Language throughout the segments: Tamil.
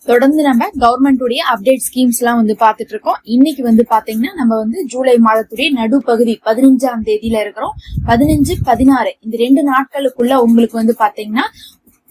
தொடர்ந்து நம்ம கவர்மெண்டுடைய அப்டேட் ஸ்கீம்ஸ் எல்லாம் பார்த்துட்டு இருக்கோம். இன்னைக்கு பாத்தீங்கன்னா நம்ம ஜூலை மாதத்துடைய நடுப்பகுதி 15ஆம் தேதியில இருக்கிறோம். 15, 16 இந்த 2 நாட்களுக்குள்ள உங்களுக்கு பாத்தீங்கன்னா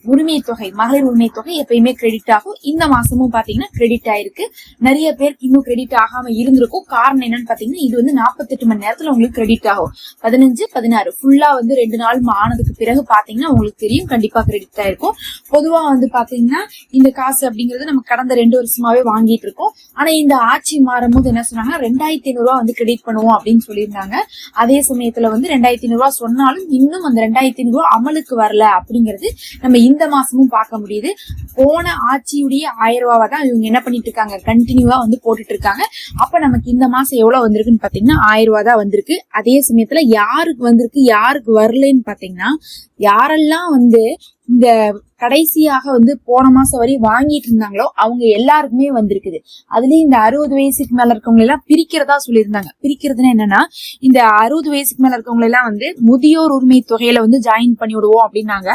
உரிமை தொகை, மகளிர் உரிமை தொகை எப்பயுமே கிரெடிட் ஆகும். இந்த மாசமும் பாத்தீங்கன்னா கிரெடிட் ஆயிருக்கு. நிறைய பேருக்கு இன்னும் கிரெடிட் ஆகாம இருந்திருக்கும். காரணம் என்னன்னு பாத்தீங்கன்னா இது 48 மணி நேரத்துல உங்களுக்கு கிரெடிட் ஆகும். 15, 16 ஃபுல்லா 2 நாள் ஆனதுக்கு பிறகு பாத்தீங்கன்னா உங்களுக்கு தெரியும் கண்டிப்பா கிரெடிட் ஆயிருக்கும். பொதுவா பாத்தீங்கன்னா இந்த காசு அப்படிங்கறது நம்ம கடந்த 2 வருஷமாவே வாங்கிட்டு இருக்கோம். ஆனா இந்த ஆட்சி மாறும் போது என்ன சொன்னாங்க, 2500 ரூபாய் கிரெடிட் பண்ணுவோம் அப்படின்னு சொல்லியிருந்தாங்க. அதே சமயத்துல 2500 ரூபாய் சொன்னாலும் இன்னும் அந்த 2500 ரூபாய் அமலுக்கு வரல அப்படிங்கிறது நம்ம இந்த மாசமும் பார்க்க முடியுது. போன ஆட்சியுடைய 1000 ரூபாவை தான் இவங்க என்ன பண்ணிட்டு இருக்காங்க, கண்டினியூவா போட்டுட்டு இருக்காங்க. அப்ப நமக்கு இந்த மாசம் எவ்வளவு வந்திருக்குன்னு பாத்தீங்கன்னா 1000 ரூபாய் தான் வந்திருக்கு. அதே சமயத்துல யாருக்கு வந்திருக்கு யாருக்கு வரலன்னு பாத்தீங்கன்னா, யாரெல்லாம் இந்த கடைசியாக போன மாசம் வரை வாங்கிட்டு இருந்தாங்களோ அவங்க எல்லாருக்குமே வந்திருக்குது. அதுலயும் இந்த 60 வயசுக்கு மேல இருக்கவங்க எல்லாம் பிரிக்கிறதா சொல்லியிருந்தாங்க. பிரிக்கிறதுனா என்னன்னா, இந்த 60 வயசுக்கு மேல இருக்கவங்க எல்லாம் முதியோர் உரிமை தொகையில ஜாயின் பண்ணி விடுவோம் அப்படின்னாங்க.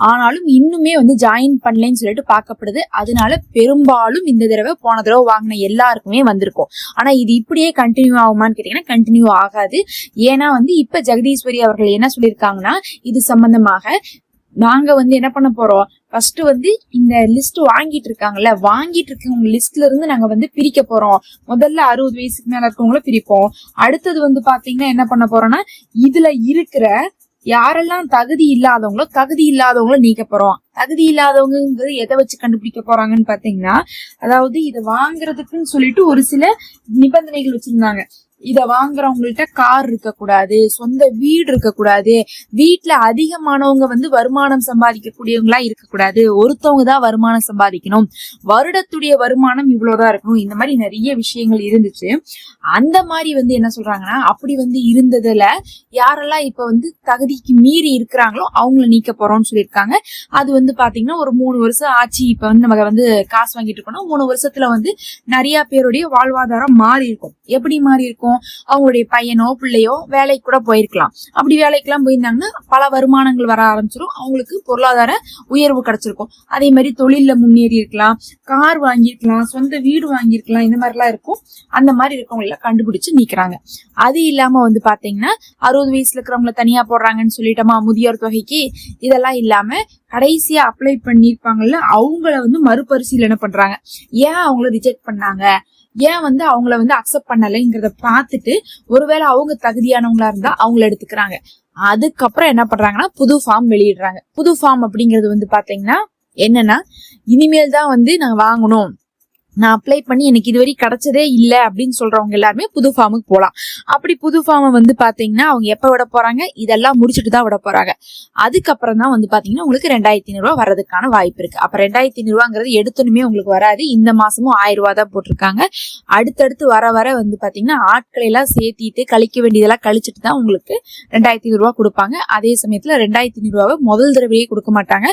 ஆனாலும் இன்னுமே ஜாயின் பண்ணலன்னு சொல்லிட்டு பார்க்கப்படுது. அதனால பெரும்பாலும் இந்த தடவை போன தடவை வாங்கின எல்லாருக்குமே வந்திருக்கும். ஆனா இது இப்படியே கண்டினியூ ஆகுமான்னு கேட்டீங்கன்னா கண்டினியூ ஆகாது. ஏன்னா இப்ப ஜெகதீஸ்வரி அவர்கள் என்ன சொல்லியிருக்காங்கன்னா, இது சம்பந்தமாக நாங்க என்ன பண்ண போறோம், ஃபர்ஸ்ட் இந்த லிஸ்ட் வாங்கிட்டு இருக்காங்கல்ல, வாங்கிட்டு இருக்கவங்க லிஸ்ட்ல இருந்து நாங்க பிரிக்க போறோம். முதல்ல 60 வயசுக்கு மேல இருக்கவங்கள பிரிப்போம். அடுத்தது பாத்தீங்கன்னா என்ன பண்ண போறோம்னா, இதுல இருக்கிற யாரெல்லாம் தகுதி இல்லாதவங்களோ நீக்க போறோம். தகுதி இல்லாதவங்கிறது எதை வச்சு கண்டுபிடிக்க போறாங்கன்னு பாத்தீங்கன்னா, அதாவது இதை வாங்குறதுக்குன்னு சொல்லிட்டு ஒரு சில நிபந்தனைகள் வச்சிருந்தாங்க. இத வாங்குறவங்கள்ட்ட கார் இருக்க கூடாது, சொந்த வீடு இருக்க கூடாது, வீட்டுல அதிகமானவங்க வருமானம் சம்பாதிக்க கூடியவங்களா இருக்க கூடாது, ஒருத்தவங்க தான் வருமானம் சம்பாதிக்கணும், வருடத்துடைய வருமானம் இவ்வளவுதான் இருக்கணும். இந்த மாதிரி நிறைய விஷயங்கள் இருந்துச்சு. அந்த மாதிரி என்ன சொல்றாங்கன்னா, அப்படி இருந்ததுல யாரெல்லாம் இப்ப தகுதிக்கு மீறி இருக்கிறாங்களோ அவங்கள நீக்க போறோம்னு சொல்லியிருக்காங்க. அது பாத்தீங்கன்னா ஒரு 3 வருஷம் ஆச்சு. இப்ப நம்ம காசு வாங்கிட்டு இருக்கோம்னா 3 வருஷத்துல நிறைய பேருடைய வாழ்வாதாரம் மாறி இருக்கும். எப்படி மாறி இருக்கும், அவங்களுடைய பையனோ பிள்ளையோ வேலைக்கு கூட போயிருக்கலாம். அப்படி வேலைக்கெல்லாம் போயிருந்தாங்கன்னா பல வருமானங்கள் வர ஆரம்பிச்சிடும். அவங்களுக்கு பொருளாதார உயர்வு கிடைச்சிருக்கும். அதே மாதிரி தொழில முன்னேறி இருக்கலாம், கார் வாங்கியிருக்கலாம், சொந்த வீடு வாங்கியிருக்கலாம். இந்த மாதிரி எல்லாம் இருக்கும். அந்த மாதிரி இருக்கவங்கள கண்டுபிடிச்சு நீக்கிறாங்க. அது இல்லாம பாத்தீங்கன்னா 60 வயசுல இருக்கிறவங்கள தனியா போடுறாங்கன்னு சொல்லிட்டோமா முதியோர் தொகைக்கு. இதெல்லாம் இல்லாம கடைசியா அப்ளை பண்ணிருப்பாங்கல்ல, அவங்கள மறுபரிசீலனை பண்றாங்க. ஏன் அவங்கள ரிஜெக்ட் பண்ணாங்க, ஏன் அவங்கள அக்செப்ட் பண்ணலைங்கிறத பார்த்துட்டு ஒருவேளை அவங்க தகுதியானவங்களா இருந்தா அவங்கள எடுத்துக்கிறாங்க. அதுக்கப்புறம் என்ன பண்றாங்கன்னா புது ஃபார்ம் வெளியிடுறாங்க. புது ஃபார்ம் அப்படிங்கிறது பாத்தீங்கன்னா என்னன்னா, இனிமேல் தான் நாங்க வாங்கணும், நான் அப்ளை பண்ணி எனக்கு இதுவரை கிடைச்சதே இல்ல அப்படின்னு சொல்றவங்க எல்லாருமே புது ஃபார்முக்கு போலாம். அப்படி புது ஃபார்மை பாத்தீங்கன்னா அவங்க எப்ப விட போறாங்க, இதெல்லாம் முடிச்சுட்டு தான் விட போறாங்க. அதுக்கப்புறம் தான் பாத்தீங்கன்னா உங்களுக்கு 2500 ரூபாய் வர்றதுக்கான வாய்ப்பு இருக்கு. அப்ப 2500 ரூபாங்கிறது எடுத்துனுமே உங்களுக்கு வராது. இந்த மாசமும் 1000 ரூபாய் தான் போட்டிருக்காங்க. அடுத்தடுத்து வர பாத்தீங்கன்னா ஆட்களை எல்லாம் சேர்த்திட்டு கழிக்க வேண்டியதெல்லாம் கழிச்சுட்டு தான் உங்களுக்கு 2500 ரூபாய் கொடுப்பாங்க. அதே சமயத்துல 2500 ரூபாவை முதல் தடவையே கொடுக்க மாட்டாங்க.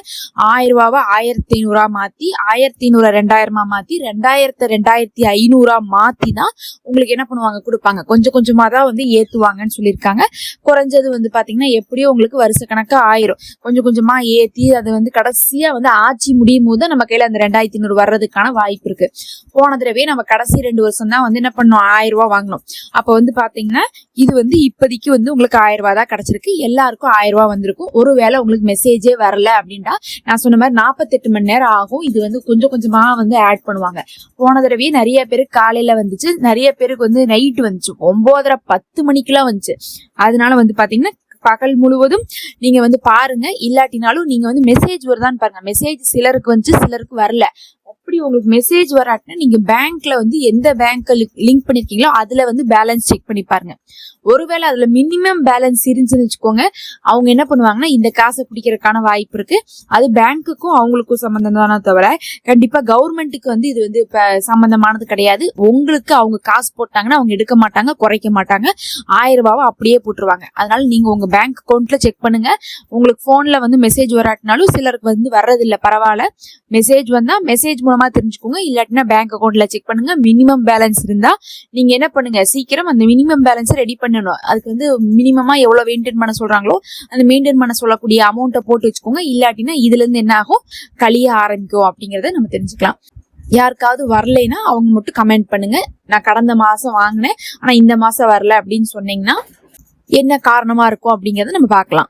1000 ரூபாவை 1500 மாத்தி, 1500 2000 மாத்தி, 2500 மாத்தி தான் உங்களுக்கு என்ன பண்ணுவாங்க, கொடுப்பாங்க. கொஞ்சம் கொஞ்சமா தான் ஏத்துவாங்கன்னு சொல்லியிருக்காங்க. குறைஞ்சது பாத்தீங்கன்னா எப்படியும் உங்களுக்கு வருஷ கணக்கா ஆயிரும். கொஞ்சம் கொஞ்சமா ஏத்தி அது கடைசியா ஆட்சி முடியும் போது நம்ம கையில அந்த 2500 வர்றதுக்கான வாய்ப்பு இருக்கு. போன தடவை நம்ம கடைசி 2 வருஷம் தான் என்ன பண்ணோம், 1000 ரூபாய் வாங்கணும். அப்ப பாத்தீங்கன்னா இது இப்போதைக்கு உங்களுக்கு 1000 ரூபாய் தான் கிடைச்சிருக்கு. எல்லாருக்கும் 1000 ரூபாய் வந்திருக்கும். ஒருவேளை உங்களுக்கு மெசேஜே வரல அப்படின்னா நான் சொன்ன மாதிரி 48 மணி நேரம் ஆகும். இது கொஞ்சம் கொஞ்சமா ஆட் பண்ணுவாங்க. போன தடவை நிறைய பேருக்கு காலையில வந்துச்சு, நிறைய பேருக்கு நைட் வந்துச்சு, 9:30 10 மணிக்கெல்லாம் வந்துச்சு. அதனால பாத்தீங்கன்னா பகல் முழுவதும் நீங்க பாருங்க. இல்லாட்டினாலும் நீங்க மெசேஜ் வருதான்னு பாருங்க. மெசேஜ் சிலருக்கு வந்துச்சு, சிலருக்கு வரல. அப்படி உங்களுக்கு மெசேஜ் வராட்டினா நீங்க பேங்க்ல எந்த பேங்க் லிங்க் பண்ணிருக்கீங்களோ அதுல பேலன்ஸ் செக் பண்ணி பாருங்க. ஒருவேளை அதுல மினிமம் பேலன்ஸ் இருந்துச்சுன்னு வச்சுக்கோங்க, அவங்க என்ன பண்ணுவாங்கன்னா இந்த காசை பிடிக்கிறதுக்கான வாய்ப்பு இருக்கு. அது பேங்க்குக்கும் அவங்களுக்கும் சம்பந்தம் தானே தவிர கண்டிப்பா கவர்மெண்ட்டுக்கு இது சம்பந்தமானது கிடையாது. உங்களுக்கு அவங்க காசு போட்டாங்கன்னா அவங்க எடுக்க மாட்டாங்க, குறைக்க மாட்டாங்க. 1000 ரூபாவை அப்படியே போட்டுருவாங்க. அதனால நீங்க உங்க பேங்க் அக்கௌண்ட்ல செக் பண்ணுங்க. உங்களுக்கு போன்ல மெசேஜ் வராட்டினாலும் சிலருக்கு வர்றதில்லை, பரவாயில்ல. மெசேஜ் வந்தா மெசேஜ் மூலமா தெரிஞ்சுக்கோங்க. இல்லாட்டினா பேங்க் அக்கௌண்ட்ல செக் பண்ணுங்க. மினிமம் பேலன்ஸ் இருந்தா நீங்க என்ன பண்ணுங்க, சீக்கிரம் அந்த மினிமம் பேலன்ஸ் ரெடி பண்ணணும். அதுக்கு மினிமமா எவ்வளவு மெயின்டைன் பண்ண சொல்றாங்களோ அந்த மெயின்டைன் பண்ண சொல்லக்கூடிய அமௌண்ட்டை போட்டு வச்சுக்கோங்க. இல்லாட்டினா இதுல இருந்து என்ன ஆகும், கழிய ஆரம்பிக்கும் அப்படிங்கறத நம்ம தெரிஞ்சுக்கலாம். யாருக்காவது வரலைன்னா அவங்க மட்டும் கமெண்ட் பண்ணுங்க. நான் கடந்த மாசம் வாங்கினேன் ஆனா இந்த மாசம் வரல அப்படின்னு சொன்னீங்கன்னா என்ன காரணமா இருக்கும் அப்படிங்கறத நம்ம பார்க்கலாம்.